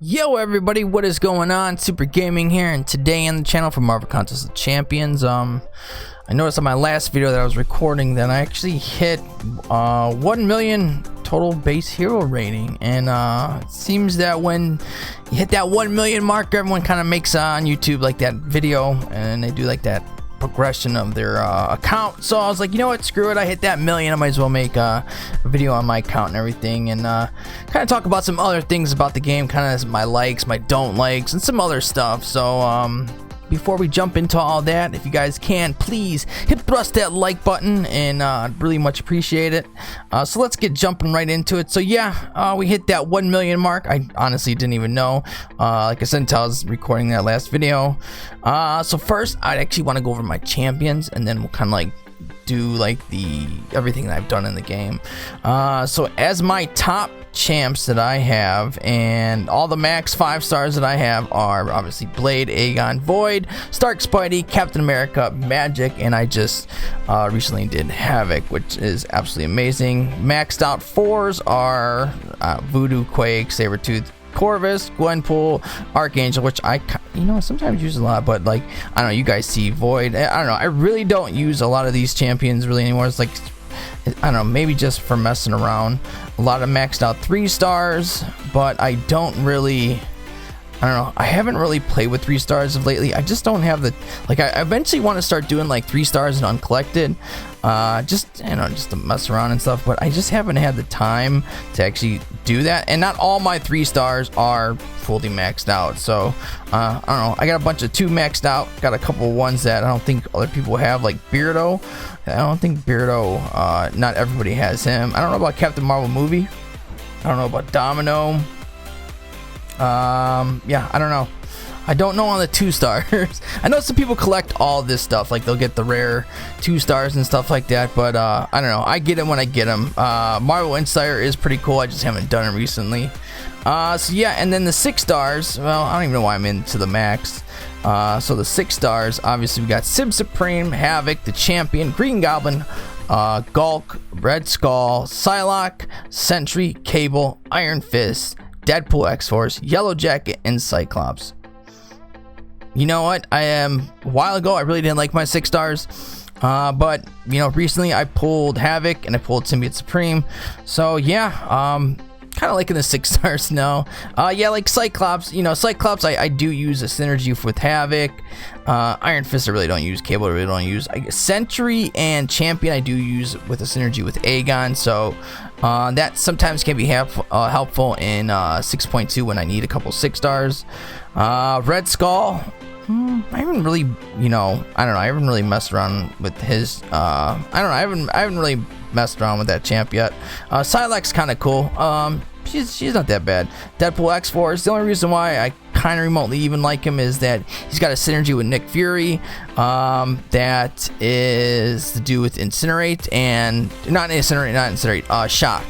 Yo everybody, what is going on? Super Gaming here, and today on the channel for Marvel Contest of Champions, I noticed on my last video that I was recording that I actually hit 1 million total base hero rating, and it seems that when you hit that 1 million mark, everyone kind of makes on YouTube like that video, and they do like that progression of their account. So I was like, you know what, screw it, I hit that million, I might as well make a video on my account and everything, and kind of talk about some other things about the game, kind of my likes, my don't likes, and some other stuff. So before we jump into all that, if you guys can, please thrust that like button, and I'd really much appreciate it. So let's get jumping right into it. So yeah, we hit that 1 million mark. I honestly didn't even know, like I said, until I was recording that last video. So first, I actually want to go over my champions, and then we'll kind of like do like everything that I've done in the game. So as my top champs that I have, and all the max 5 stars that I have are obviously Blade, Aegon, Void, Stark, Spidey, Captain America, Magic, and I just recently did Havoc, which is absolutely amazing. Maxed out 4s are Voodoo, Quake, Sabretooth, Corvus, Gwenpool, Archangel, which I sometimes use a lot, but like, I don't know, you guys see Void. I don't know, I really don't use a lot of these champions really anymore. It's like, I don't know, maybe just for messing around. A lot of maxed out 3 stars, but I don't really, I don't know, I haven't really played with 3 stars of lately. I just don't have the, like, I eventually want to start doing like 3 stars and uncollected, just, you know, just to mess around and stuff, but I just haven't had the time to actually do that. And not all my 3 stars are fully maxed out, so I don't know, I got a bunch of 2 maxed out, got a couple of ones that I don't think other people have, like Beardo. I don't think Beardo, not everybody has him. I don't know about Captain Marvel movie, I don't know about Domino. Yeah, I don't know. I don't know on the 2 stars. I know some people collect all this stuff, like they'll get the rare 2 stars and stuff like that, but I don't know, I get them when I get them. Marvel Insider is pretty cool, I just haven't done it recently. So yeah, and then the 6 stars, well, I don't even know why I'm into the max. So the 6 stars, obviously we got Sim Supreme, Havoc, the Champion, Green Goblin, Gulk, Red Skull, Psylocke, Sentry, Cable, Iron Fist, Deadpool, X-Force, Yellow Jacket, and Cyclops. You know what, a while ago I really didn't like my 6 stars, but you know, recently I pulled Havoc and I pulled Symbiote Supreme, so yeah, kind of liking the 6 stars now. Yeah, like Cyclops, you know, Cyclops I do use a synergy with Havoc. Iron Fist I really don't use, Cable I really don't use. Sentry and Champion I do use with a synergy with Aegon, so that sometimes can be helpful in 6.2 when I need a couple 6 stars. Red Skull, I haven't really, you know, I don't know, I haven't really messed around with his, I don't know, I haven't really messed around with that champ yet. Psylocke's kind of cool. She's not that bad. Deadpool, X-Force, the only reason why I kind of remotely even like him is that he's got a synergy with Nick Fury, that is to do with Incinerate, and not Incinerate, Shock.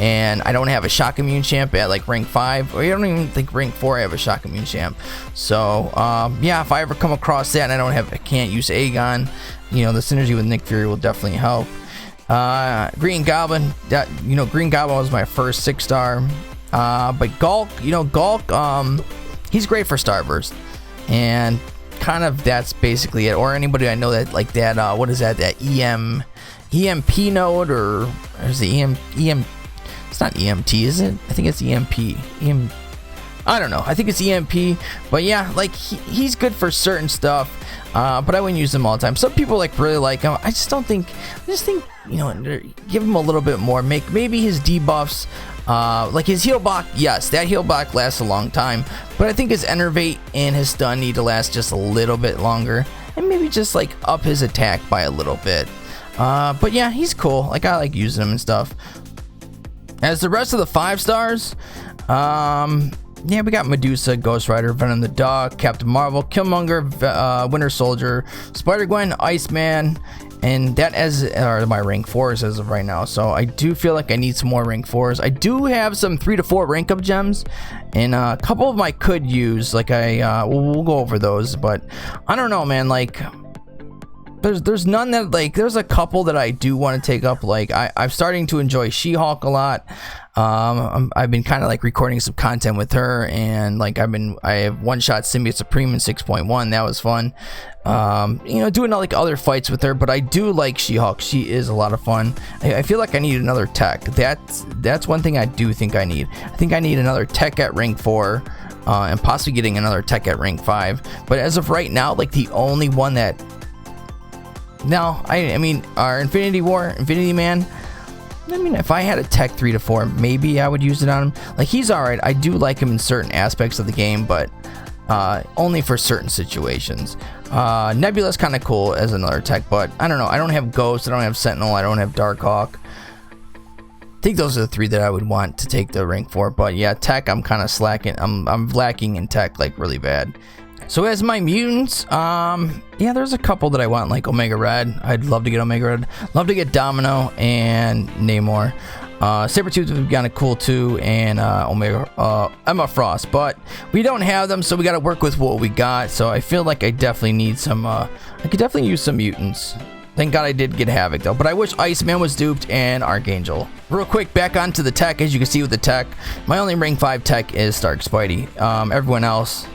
And I don't have a Shock Immune champ at like rank 5, or I don't even think rank 4 I have a Shock Immune champ. So yeah, if I ever come across that and I can't use Aegon, you know, the synergy with Nick Fury will definitely help. Green Goblin, that, you know, Green Goblin was my first 6 star. But Gulk, you know, Gulk, he's great for Starburst, and kind of that's basically it. Or anybody I know that like that, what is that, that EMP node, or is it EM, it's not EMT, is it? I think it's EMP. I don't know, I think it's EMP, but yeah, like he's good for certain stuff, but I wouldn't use him all the time. Some people like really like him. I just think, you know, give him a little bit more. Maybe his debuffs, like his heal block, yes, that heal block lasts a long time, but I think his Enervate and his stun need to last just a little bit longer, and maybe just like up his attack by a little bit. But yeah, he's cool, like I like using him and stuff. As the rest of the 5 stars, yeah, we got Medusa, Ghost Rider, Venom the Dog, Captain Marvel, Killmonger, Winter Soldier, Spider-Gwen, Iceman, and that are my rank 4s as of right now. So I do feel like I need some more rank 4s. I do have some 3 to 4 rank up gems, and a couple of them I could use. Like we'll go over those, but I don't know, man. Like there's none that, like, there's a couple that I do want to take up. Like I'm starting to enjoy She-Hulk a lot. I've been kind of like recording some content with her, and like I have one-shot Symbiote Supreme in 6.1. That was fun. You know, doing like other fights with her, but I do like She-Hulk. She is a lot of fun. I feel like I need another tech. That's one thing I do think I need. I think I need another tech at rank 4, and possibly getting another tech at rank 5. But as of right now, like the only one that, no, I mean, our Infinity Man. I mean, if I had a tech 3 to 4, maybe I would use it on him. Like, he's alright. I do like him in certain aspects of the game, but only for certain situations. Nebula's kind of cool as another tech, but I don't know. I don't have Ghost. I don't have Sentinel. I don't have Darkhawk. I think those are the 3 that I would want to take the rank 4. But yeah, tech, I'm kind of slacking. I'm lacking in tech, like, really bad. So as my mutants, yeah, there's a couple that I want, like Omega Red. I'd love to get Omega Red. Love to get Domino and Namor. Sabretooth would be kind of cool too, and Emma Frost. But we don't have them, so we got to work with what we got. So I feel like I definitely need some. I could definitely use some mutants. Thank God I did get Havoc though, but I wish Iceman was duped and Archangel. Real quick, back onto the tech. As you can see with the tech, my only rank 5 tech is Stark Spidey. Everyone else,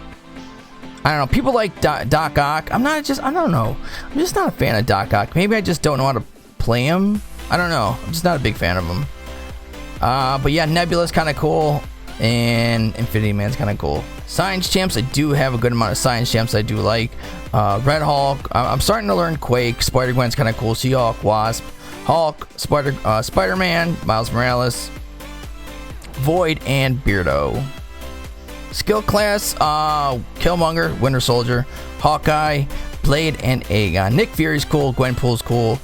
I don't know. People like Doc Ock. I don't know. I'm just not a fan of Doc Ock. Maybe I just don't know how to play him. I don't know. I'm just not a big fan of him. But yeah, Nebula's kind of cool, and Infinity Man's kind of cool. Science champs, I do have a good amount of science champs I do like. Red Hulk. I'm starting to learn Quake. Spider-Gwen's kind of cool. She-Hulk, Wasp, Hulk, Spider-Man, Miles Morales, Void, and Beardo. Skill class, Killmonger, Winter Soldier, Hawkeye, Blade, and Aegon. Nick Fury's cool, Gwenpool's cool.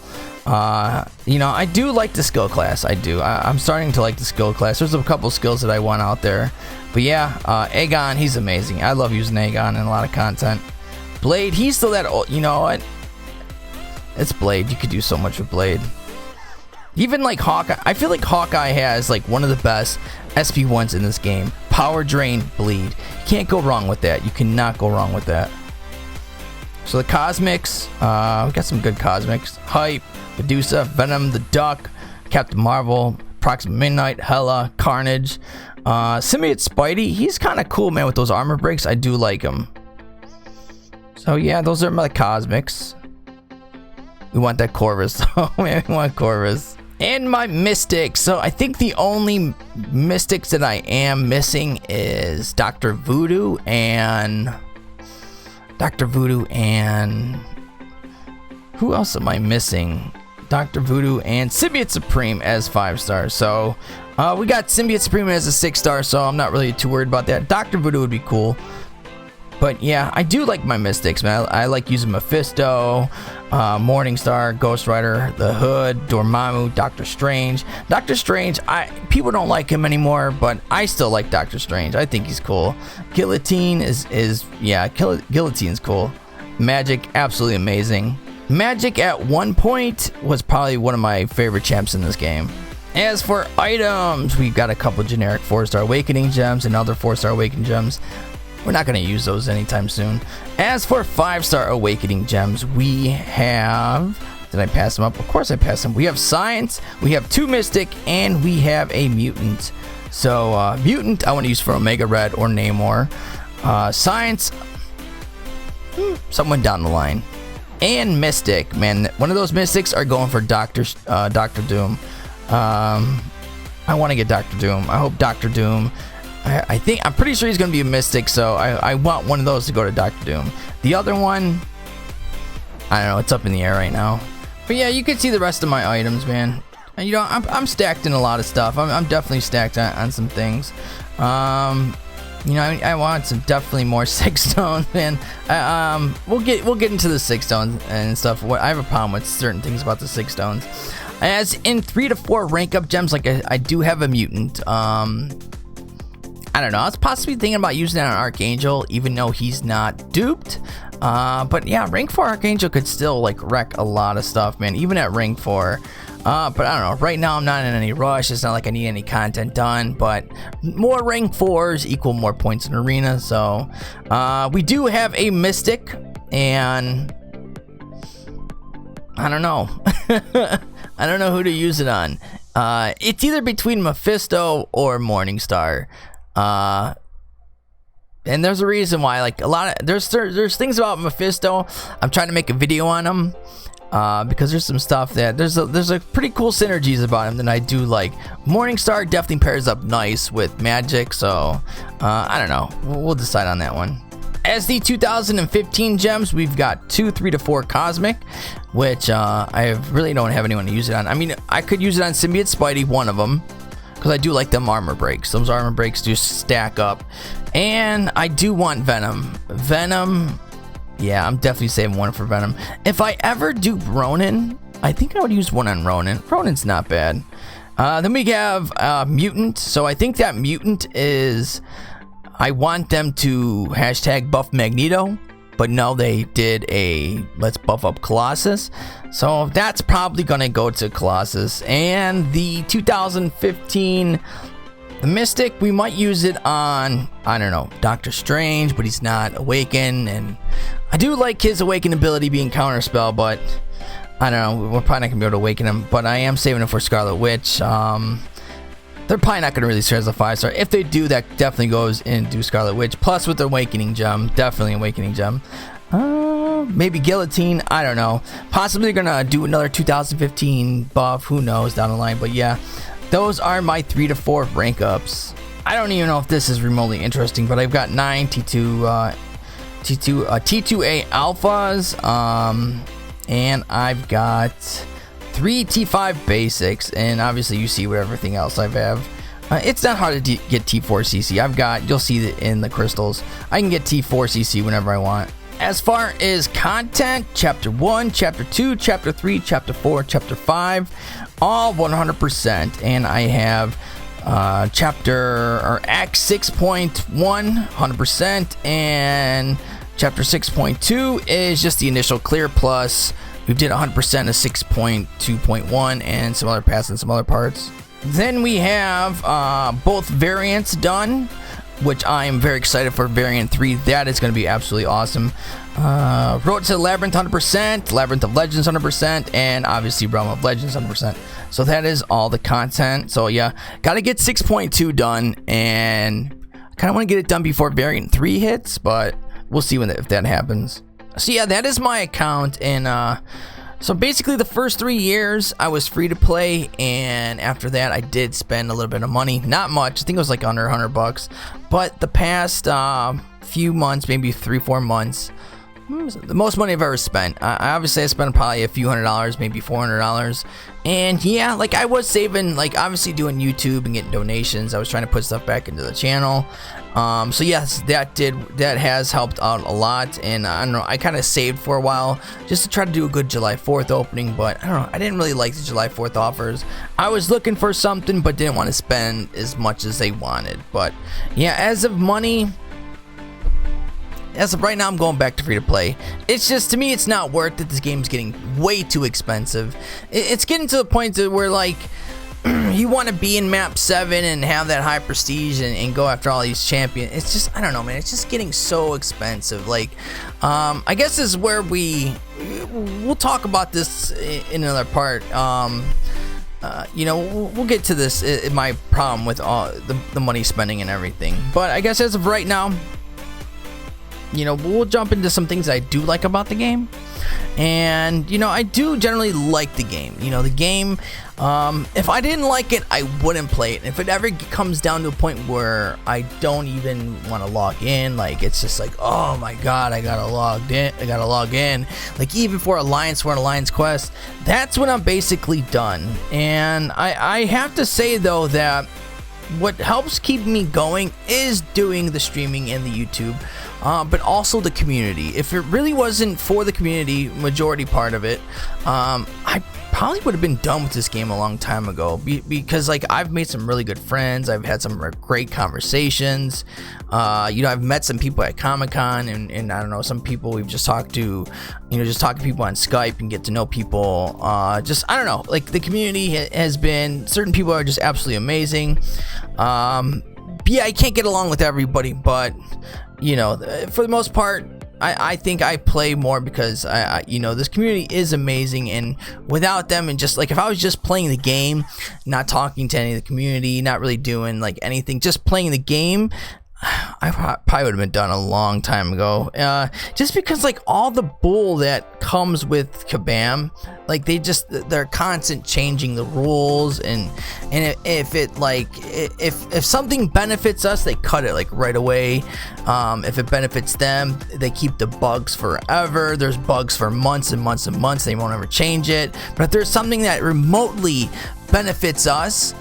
You know, I do like the skill class. I do. I'm starting to like the skill class. There's a couple skills that I want out there. But yeah, Aegon, he's amazing. I love using Aegon in a lot of content. Blade, he's still that old. You know what? It's Blade. You could do so much with Blade. Even like Hawkeye, I feel like Hawkeye has like one of the best SP1s in this game. Power Drain, Bleed. You can't go wrong with that. You cannot go wrong with that. So the Cosmics, we got some good Cosmics. Hype, Medusa, Venom, the Duck, Captain Marvel, Proxima Midnight, Hela, Carnage. Symbiote Spidey, he's kind of cool, man, with those armor breaks. I do like him. So yeah, those are my Cosmics. We want that Corvus, though. We want Corvus. And my Mystics. So I think the only Mystics that I am missing is Dr. Voodoo and who else am I missing? Dr. Voodoo and Symbiote Supreme as 5 stars. So we got Symbiote Supreme as a 6 star, so I'm not really too worried about that. Dr. Voodoo would be cool. But yeah, I do like my Mystics, man. I like using Mephisto, Morningstar, Ghost Rider, the Hood, Dormammu, Doctor Strange. Doctor Strange, people don't like him anymore, but I still like Doctor Strange. I think he's cool. Guillotine Guillotine's cool. Magic, absolutely amazing. Magic at one point was probably one of my favorite champs in this game. As for items, we've got a couple generic 4-star Awakening gems and other 4-star Awakening gems. We're not going to use those anytime soon. As for 5-star Awakening gems, we have... Did I pass them up? Of course I passed them. We have Science, we have 2 Mystic, and we have a Mutant. So, Mutant, I want to use for Omega Red or Namor. Science, someone down the line. And Mystic, man. One of those Mystics are going for Doctor Doom. I want to get Doctor Doom. I hope Doctor Doom... I'm pretty sure he's going to be a Mystic, so I want one of those to go to Doctor Doom. The other one, I don't know, it's up in the air right now. But yeah, you can see the rest of my items, man. And, you know, I'm stacked in a lot of stuff. I'm definitely stacked on some things. You know, I want some definitely more 6 stones, man. We'll get into the 6 stones and stuff. I have a problem with certain things about the 6 stones. As in 3 to 4 rank up gems, like I do have a Mutant. I don't know. I was possibly thinking about using that on Archangel, even though he's not duped. But yeah, rank 4 Archangel could still like wreck a lot of stuff, man. Even at rank 4. But I don't know. Right now, I'm not in any rush. It's not like I need any content done. But more rank 4s equal more points in arena. So we do have a Mystic, and I don't know. I don't know who to use it on. It's either between Mephisto or Morningstar. And there's a reason why. Like a lot of there's things about Mephisto. I'm trying to make a video on him. Because there's some stuff that there's a pretty cool synergies about him that I do like. Morningstar definitely pairs up nice with magic, so I don't know. We'll decide on that one. As the 2015 gems, we've got 2, 3 to 4 cosmic, which I really don't have anyone to use it on. I mean, I could use it on Symbiote Spidey, one of them, because I do like them armor breaks. Those armor breaks do stack up, and I do want Venom. Yeah, I'm definitely saving one for Venom. If I ever do Ronin, I think I would use one on Ronin. Ronin's not bad. Then we have Mutant. So I think that Mutant is... I want them to hashtag buff Magneto. But no, they did a let's buff up Colossus. So that's probably going to go to Colossus. And the 2015... The Mystic, we might use it on, I don't know, Doctor Strange, but he's not awakened, and I do like his awaken ability being counterspell, but I don't know, we're probably not gonna be able to awaken him, but I am saving it for Scarlet Witch. They're probably not gonna release her as a 5-star. If they do, that definitely goes into Scarlet Witch, plus with the Awakening Gem, definitely Awakening Gem. Maybe Guillotine, I don't know. Possibly gonna do another 2015 buff, who knows down the line, but yeah. Those are my 3 to 4 rank ups. I don't even know if this is remotely interesting, but I've got 9 T2A alphas, and I've got 3 T5 basics, and obviously you see what everything else I have. It's not hard to get T4 CC. you'll see it in the crystals. I can get T4 CC whenever I want. As far as content, Chapter 1, Chapter 2, Chapter 3, Chapter 4, Chapter 5, all 100%. And I have Act 6.1, 100%. And Chapter 6.2 is just the initial clear plus. We did 100% of 6.2.1 and some other paths and some other parts. Then we have both variants done, which I am very excited for. Variant 3, that is going to be absolutely awesome. Road to Labyrinth 100%, Labyrinth of Legends 100%, and obviously Realm of Legends 100%. So that is all the content. So yeah, got to get 6.2 done, and I kind of want to get it done before Variant 3 hits, but we'll see if that happens. So yeah, that is my account, and so basically the first 3 years I was free to play, and after that I did spend a little bit of money. Not much, I think it was like under $100, but the past few months, maybe 3-4 months, the most money I've ever spent. Obviously I spent probably a few $100, maybe $400, and yeah, like I was saving, like obviously doing YouTube and getting donations. I was trying to put stuff back into the channel. So yes, that has helped out a lot, and I don't know, I kind of saved for a while just to try to do a good July 4th opening, but I don't know, I didn't really like the July 4th offers. I was looking for something but didn't want to spend as much as they wanted. But yeah, as of right now, I'm going back to free to play. It's just, to me, it's not worth it. This game's getting way too expensive. It's getting to the point where like you want to be in map 7 and have that high prestige and go after all these champions. It's just, I don't know, man, it's just getting so expensive. Like I guess this is where we'll talk about this in another part. You know, we'll get to this, my problem with all the money spending and everything. But I guess as of right now, you know, we'll jump into some things I do like about the game. And, you know, I do generally like the game. You know, the game, if I didn't like it, I wouldn't play it. And if it ever comes down to a point where I don't even want to log in, like, it's just like, oh my god, I gotta log in. Like, even for Alliance Quest, that's when I'm basically done. And I have to say, though, that what helps keep me going is doing the streaming and the YouTube, but also the community. If it really wasn't for the community, majority part of it, I probably would have been done with this game a long time ago, because like I've made some really good friends. I've had some great conversations. You know, I've met some people at Comic-Con, and I don't know, some people we've just talked to, you know, just talking to people on Skype and get to know people. Just, I don't know, like the community has been, certain people are just absolutely amazing. Yeah, I can't get along with everybody, but you know, for the most part, I think I play more because you know, this community is amazing, and without them, and just like if I was just playing the game, not talking to any of the community, not really doing like anything, just playing the game, I probably would have been done a long time ago. Just because like all the bull that comes with Kabam, like they're constant changing the rules, and if it like if something benefits us, they cut it like right away. If it benefits them, they keep the bugs forever. There's bugs for months and months and months. They won't ever change it. But if there's something that remotely benefits us,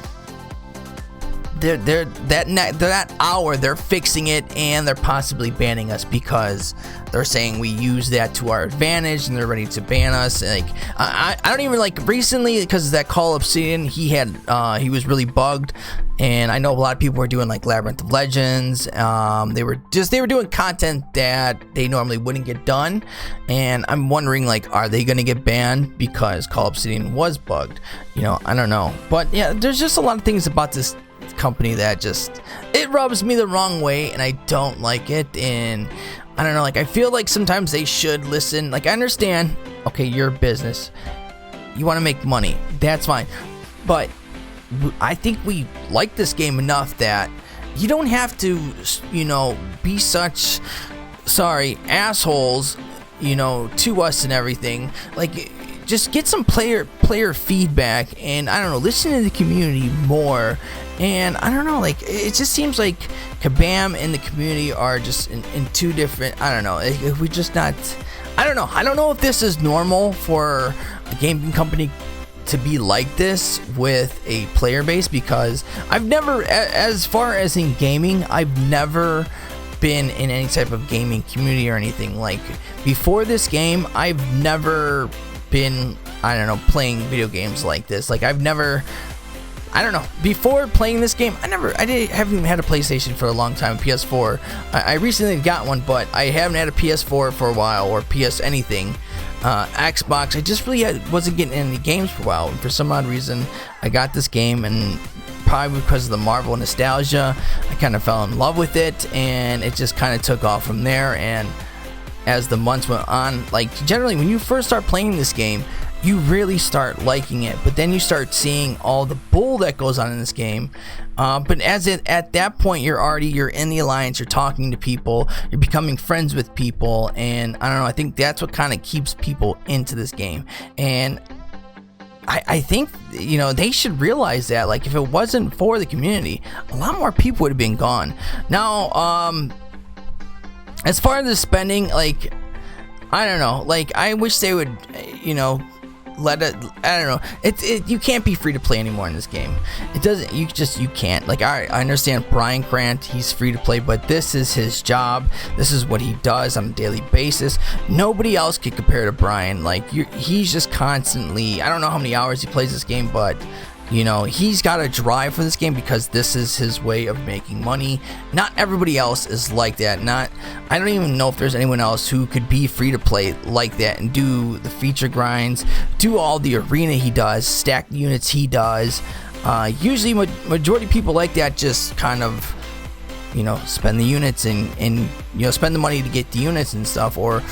that hour they're fixing it, and they're possibly banning us because they're saying we use that to our advantage, and they're ready to ban us. Like I don't even like recently, because that Call Obsidian, he was really bugged, and I know a lot of people were doing like Labyrinth of Legends. They were doing content that they normally wouldn't get done, and I'm wondering like, are they gonna get banned because Call Obsidian was bugged? You know, I don't know, but yeah, there's just a lot of things about this company that just, it rubs me the wrong way, and I don't like it. And I don't know, like I feel like sometimes they should listen. Like I understand, okay, you're a business, you want to make money, that's fine, but I think we like this game enough that you don't have to, you know, be such assholes, you know, to us and everything. Like just get some player feedback, and I don't know, listen to the community more. And I don't know, like it just seems like Kabam and the community are just in two different, I don't know, we just not, I don't know if this is normal for a gaming company to be like this with a player base, because I've never, as far as in gaming, I've never been in any type of gaming community or anything. Like before this game, I've never been, I don't know, playing video games like this. Like I've never, I don't know, before playing this game, haven't even had a PlayStation for a long time, PS4. I recently got one, but I haven't had a PS4 for a while, or PS anything. Xbox, I just really wasn't getting any games for a while, and for some odd reason, I got this game, and probably because of the Marvel nostalgia, I kind of fell in love with it, and it just kind of took off from there. And as the months went on, like generally when you first start playing this game, you really start liking it, but then you start seeing all the bull that goes on in this game. But at that point, you're in the alliance, you're talking to people, you're becoming friends with people, and I don't know, I think that's what kind of keeps people into this game. And I think, you know, they should realize that, like, if it wasn't for the community, a lot more people would have been gone. Now, as far as the spending, like, I don't know, like, I wish they would, you know, let it, I don't know, you can't be free to play anymore in this game. It doesn't, you can't. Like I understand Brian Grant, he's free to play, but this is his job, this is what he does on a daily basis. Nobody else can compare to Brian. Like he's just constantly, I don't know how many hours he plays this game, but you know, he's got a drive for this game because this is his way of making money. Not everybody else is like that. I don't even know if there's anyone else who could be free to play like that and do the feature grinds, do all the arena he does, stack units he does. Usually majority of people like that just kind of, you know, spend the units and you know, spend the money to get the units and stuff, or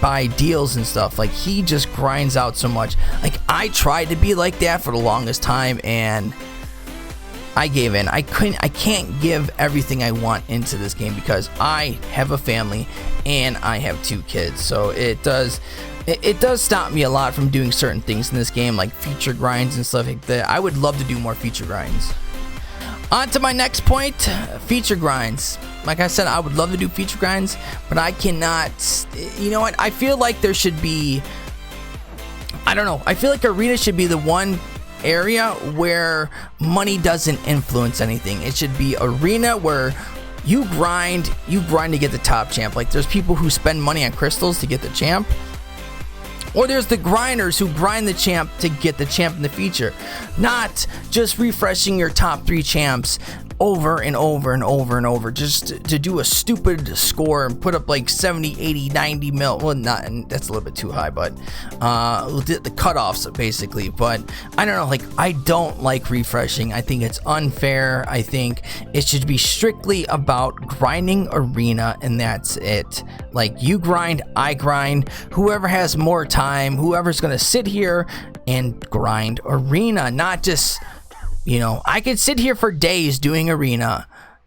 buy deals and stuff. Like he just grinds out so much. Like I tried to be like that for the longest time, and I gave in. I can't give everything I want into this game because I have a family and I have 2 kids. So it does stop me a lot from doing certain things in this game, like feature grinds and stuff like that. I would love to do more feature grinds. On to my next point, feature grinds. Like I said, I would love to do feature grinds, but I cannot. You know what? I feel like there should be, I don't know, I feel like arena should be the one area where money doesn't influence anything. It should be arena where you grind to get the top champ. Like there's people who spend money on crystals to get the champ, or there's the grinders who grind the champ to get the champ in the feature. Not just refreshing your top 3 champs over and over and over and over just to do a stupid score and put up like 70, 80, 90 mil. Well, not, that's a little bit too high, but the cutoffs basically. But I don't know, like, I don't like refreshing. I think it's unfair. I think it should be strictly about grinding arena, and that's it. Like, you grind, I grind. Whoever has more time, whoever's gonna sit here and grind arena, not just, you know, I could sit here for days doing arena,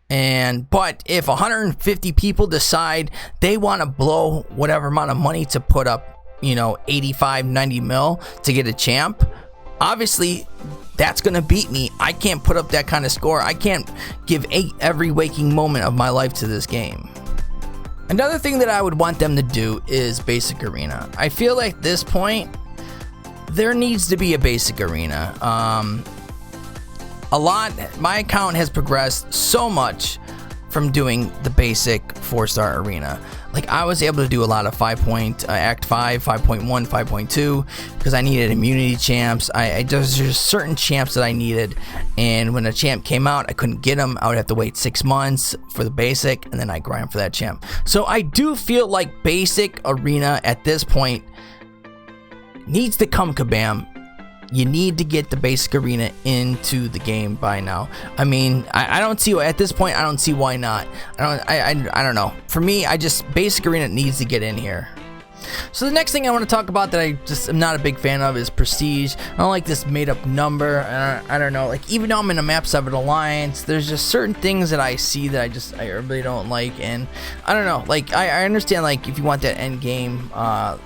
but if 150 people decide they want to blow whatever amount of money to put up, you know, 85, 90 mil to get a champ, obviously that's gonna beat me. I can't put up that kind of score. I can't give every waking moment of my life to this game. Another thing that I would want them to do is basic arena. I feel like at this point there needs to be a basic arena. My account has progressed so much from doing the basic 4-star arena. Like, I was able to do a lot of Act 5, 5.1, 5.2 because I needed immunity champs. There's just certain champs that I needed, and when a champ came out, I couldn't get them. I would have to wait 6 months for the basic, and then I grind for that champ. So I do feel like basic arena at this point needs to come kabam. You need to get the basic arena into the game by now. I mean, I don't see, at this point, I don't see why not. I don't know. For me, basic arena needs to get in here. So the next thing I want to talk about that I just am not a big fan of is prestige. I don't like this made up number. I don't know, like, even though I'm in a map 7 alliance, there's just certain things that I see that I really don't like. And I don't know, like, I understand, like, if you want that end game,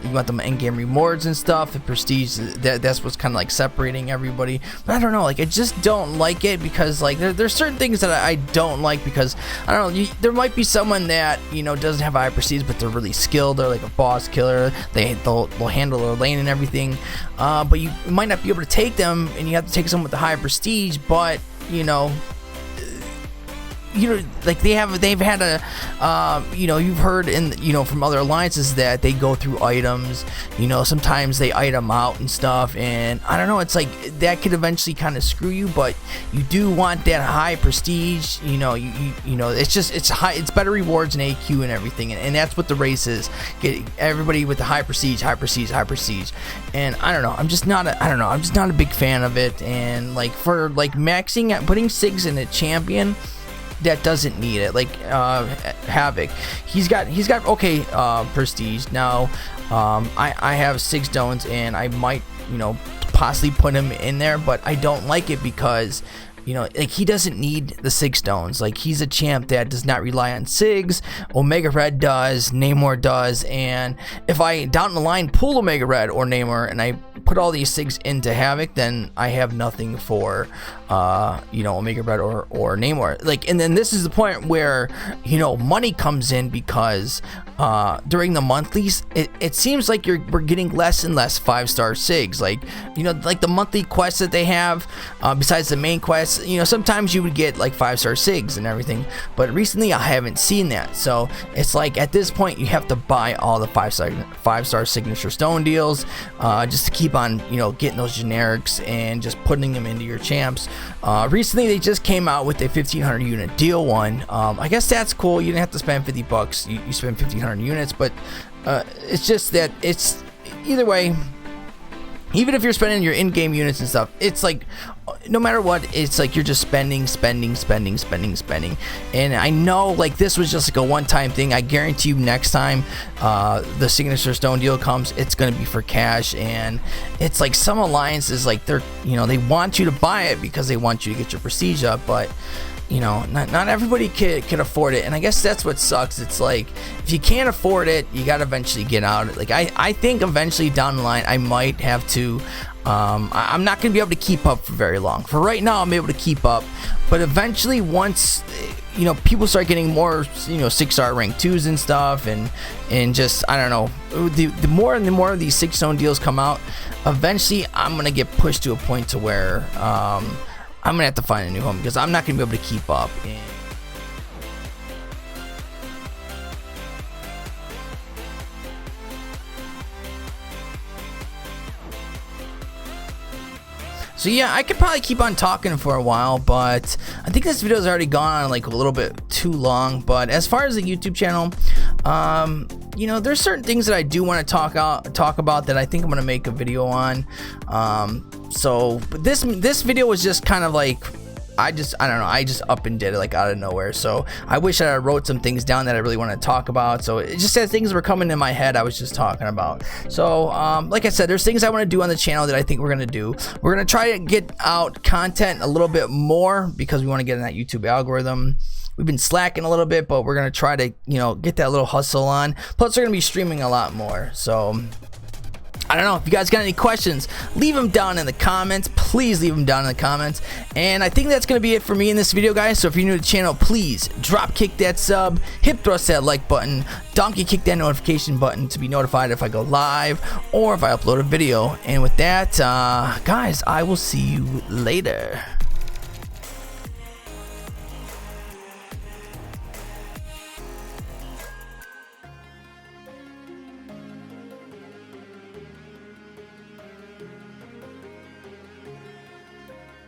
you want them end game rewards and stuff, the prestige, that's what's kind of like separating everybody. But I don't know, like, I just don't like it because, like, there's certain things that I don't like because, I don't know, there might be someone that, you know, doesn't have high prestige, but they're really skilled. They're like a boss killer. They'll handle their lane and everything, but you might not be able to take them, and you have to take someone with the high prestige. But you know, like they've had a, you know, you've heard from other alliances that they go through items. You know, sometimes they item out and stuff, and I don't know. It's like that could eventually kind of screw you, but you do want that high prestige. You know, you know, it's high. It's better rewards and AQ and everything, and that's what the race is. Get everybody with the high prestige, high prestige, high prestige. And I don't know. I'm just not a big fan of it. And like for like maxing, putting SIGs in a champion that doesn't need it, like Havoc, he's got okay prestige now. I have 6 stones, and I might, you know, possibly put him in there, but I don't like it because, you know, like, he doesn't need the 6 stones. Like, he's a champ that does not rely on SIGs. Omega Red does, Namor does, and if I down the line pull Omega Red or Namor and I put all these SIGs into Havoc, then I have nothing for you know, Omega Red or Namor. Like, and then this is the point where, you know, money comes in because during the monthlies, it seems like we're getting less and less 5-star SIGs. Like, you know, like the monthly quests that they have, besides the main quests, you know, sometimes you would get like 5-star SIGs and everything, but recently I haven't seen that. So it's like at this point you have to buy all the 5-star signature stone deals, just to keep on, you know, getting those generics and just putting them into your champs. Recently they just came out with a 1500 unit deal one. I guess that's cool. You didn't have to spend $50. You spend 1500 units, but it's just that it's either way. Even if you're spending your in-game units and stuff, it's like, no matter what, it's like you're just spending. And I know, like, this was just like a one-time thing. I guarantee you next time the signature stone deal comes, it's going to be for cash. And it's like some alliances, like, they're, you know, they want you to buy it because they want you to get your prestige up, but you know, not everybody can afford it. And I guess that's what sucks. It's like, if you can't afford it, you gotta eventually get out. Like, I think eventually down the line I might have to, I'm not gonna be able to keep up for very long. For right now I'm able to keep up, but eventually, once, you know, people start getting more, you know, 6-star rank 2s and stuff, and just, I don't know, the more and the more of these 6-stone deals come out, eventually I'm gonna get pushed to a point to where I'm gonna have to find a new home because I'm not gonna be able to keep up. So yeah, I could probably keep on talking for a while, but I think this video has already gone on like a little bit too long. But as far as the YouTube channel, you know, there's certain things that I do want to talk about that I think I'm gonna make a video on. So this video was just kind of like, I don't know, I just up and did it like out of nowhere. So I wish I wrote some things down that I really want to talk about. So it just said things were coming in my head I was just talking about. So like I said, there's things I want to do on the channel that I think we're gonna do. We're gonna try to get out content a little bit more because we want to get in that YouTube algorithm. We've been slacking a little bit, but we're gonna try to, you know, get that little hustle on. Plus we're gonna be streaming a lot more. So I don't know, if you guys got any questions, leave them down in the comments. Please leave them down in the comments. And I think that's going to be it for me in this video, guys. So if you're new to the channel, please drop kick that sub, hip thrust that like button, donkey kick that notification button to be notified if I go live or if I upload a video. And with that, guys, I will see you later.